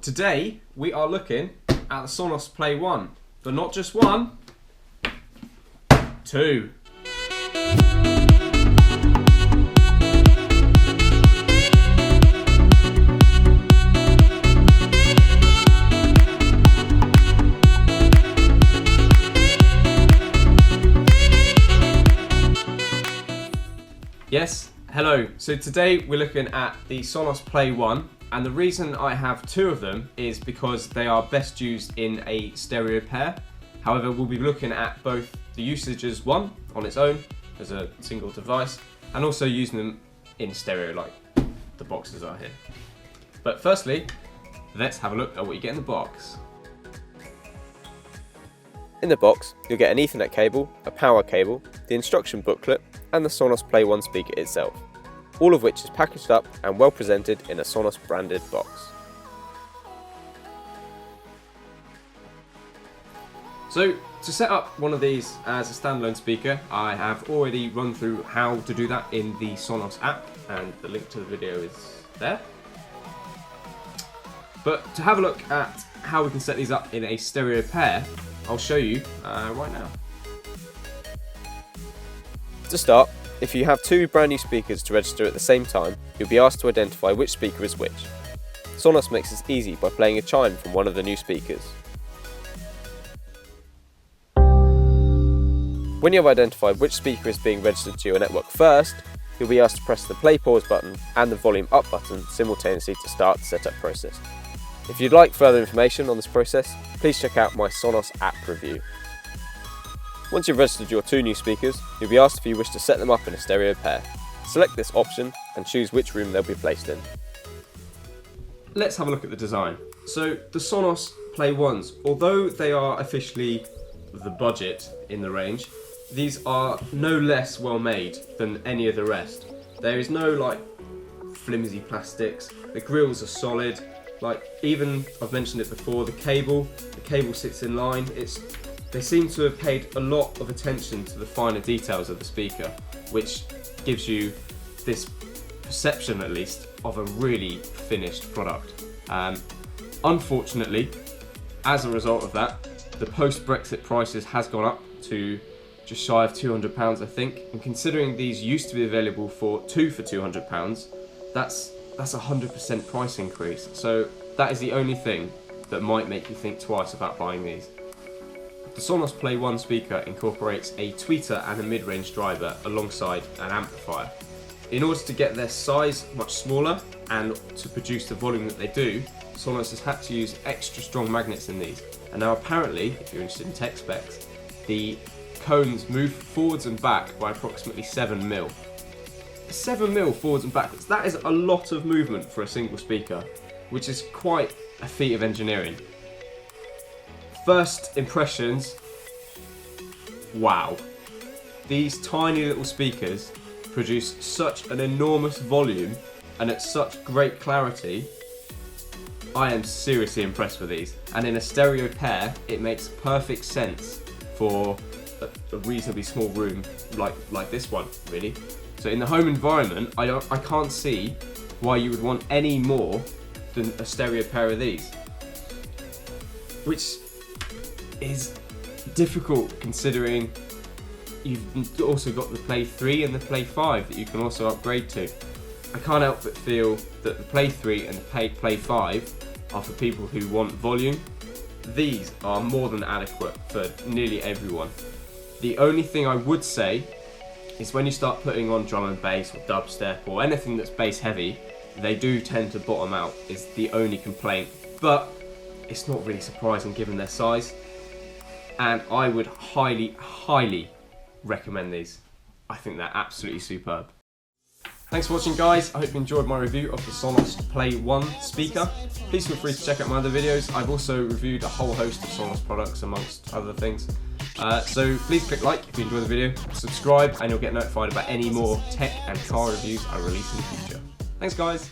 Today we are looking at the SONOS Play 1, but not just one, two. Yes, hello. So today we're looking at the SONOS Play 1, and the reason I have two of them is because they are best used in a stereo pair. However, we'll be looking at both the usage as one on its own as a single device, and also using them in stereo like the boxes are here. But firstly, let's have a look at what you get in the box. In the box, you'll get an Ethernet cable, a power cable, the instruction booklet, and the SONOS Play 1 speaker itself, all of which is packaged up and well presented in a SONOS branded box. So to set up one of these as a standalone speaker, I have already run through how to do that in the SONOS app, and the link to the video is there. But to have a look at how we can set these up in a stereo pair, I'll show you right now. To start, if you have two brand new speakers to register at the same time, you'll be asked to identify which speaker is which. SONOS makes this easy by playing a chime from one of the new speakers. When you have identified which speaker is being registered to your network first, you'll be asked to press the play pause button and the volume up button simultaneously to start the setup process. If you'd like further information on this process, please check out my SONOS app review. Once you've registered your two new speakers, you'll be asked if you wish to set them up in a stereo pair. Select this option and choose which room they'll be placed in. Let's have a look at the design. So the SONOS Play 1s, although they are officially the budget in the range, these are no less well made than any of the rest. There is no like flimsy plastics, the grills are solid, like even, I've mentioned it before, the cable sits in line. They seem to have paid a lot of attention to the finer details of the speaker, which gives you this perception, at least, of a really finished product. Unfortunately, as a result of that, the post-Brexit prices has gone up to just shy of £200, I think. And considering these used to be available for two for £200, that's a 100% price increase. So that is the only thing that might make you think twice about buying these. The SONOS Play 1 speaker incorporates a tweeter and a mid-range driver alongside an amplifier. In order to get their size much smaller and to produce the volume that they do, SONOS has had to use extra strong magnets in these. And now apparently, if you're interested in tech specs, the cones move forwards and back by approximately 7mm. 7mm forwards and backwards, that is a lot of movement for a single speaker, which is quite a feat of engineering. First impressions, wow. These tiny little speakers produce such an enormous volume and at such great clarity. I am seriously impressed with these, and in a stereo pair it makes perfect sense for a reasonably small room like this one, really. So in the home environment, I can't see why you would want any more than a stereo pair of these, which is difficult considering you've also got the Play 3 and the Play 5 that you can also upgrade to. I can't help but feel that the Play 3 and the Play 5 are for people who want volume. These are more than adequate for nearly everyone. The only thing I would say is when you start putting on drum and bass or dubstep or anything that's bass heavy, they do tend to bottom out, is the only complaint. But it's not really surprising given their size. And I would highly, highly recommend these. I think they're absolutely superb. Thanks for watching, guys. I hope you enjoyed my review of the SONOS Play 1 speaker. Please feel free to check out my other videos. I've also reviewed a whole host of SONOS products amongst other things. So please click like if you enjoyed the video, subscribe, and you'll get notified about any more tech and car reviews I release in the future. Thanks, guys.